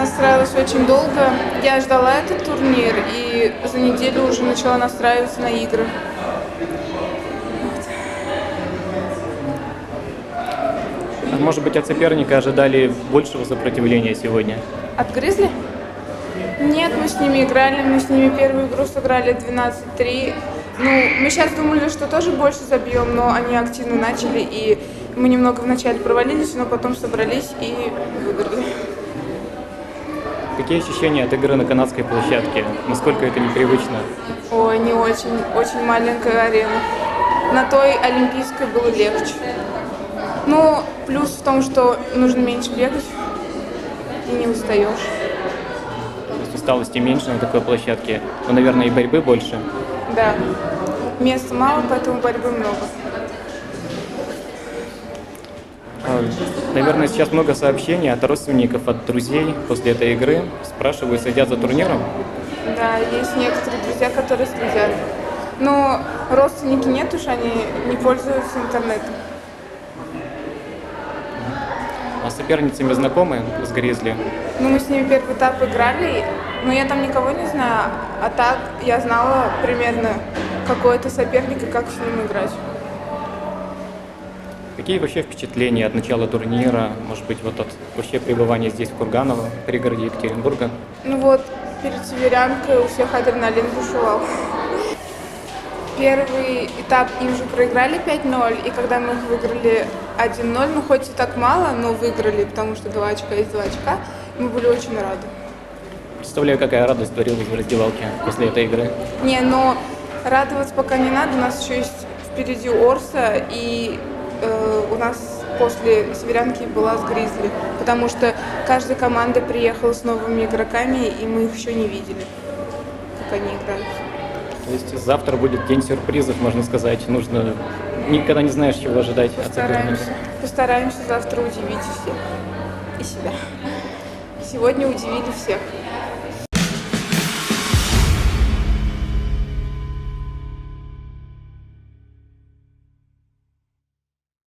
настраивалась очень долго. Я ждала этот турнир и за неделю уже начала настраиваться на игры. А может быть, от соперника ожидали большего сопротивления сегодня? От Гризли? Нет, мы с ними играли, мы с ними первую игру сыграли 12-3. Ну, мы сейчас думали, что тоже больше забьем, но они активно начали, и мы немного вначале провалились, но потом собрались и выиграли. Какие ощущения от игры на канадской площадке? Насколько это непривычно? Ой, не очень, очень маленькая арена. На той олимпийской было легче. Ну, плюс в том, что нужно меньше бегать и не устаешь. То есть усталости меньше на такой площадке, но, наверное, и борьбы больше. Да, места мало, поэтому борьбы много. Наверное, сейчас много сообщений от родственников, от друзей после этой игры. Спрашивают, следят за турниром. Да, есть некоторые друзья, которые следят. Но родственники нет уж, они не пользуются интернетом. А с соперницами знакомы с Гризли? Ну, мы с ними первый этап играли, но я там никого не знаю. А так я знала примерно, какой это соперник и как с ним играть. Какие вообще впечатления от начала турнира, может быть, вот от вообще пребывания здесь, в Курганово, пригороде Екатеринбурга? Ну вот, перед северянкой у всех адреналин бушевал. Первый этап им же проиграли 5-0, и когда мы их выиграли 1-0, ну хоть и так мало, но выиграли, потому что 2 очка есть 2 очка, мы были очень рады. Представляю, какая радость творилась в раздевалке после этой игры. Не, но радоваться пока не надо, у нас еще есть впереди Орса, и у нас после северянки была с Гризли, потому что каждая команда приехала с новыми игроками, и мы их еще не видели, как они играют. То есть завтра будет день сюрпризов, можно сказать. Нужно... Никогда не знаешь, чего ожидать от соперника. Постараемся завтра удивить всех и себя. Сегодня удивили всех.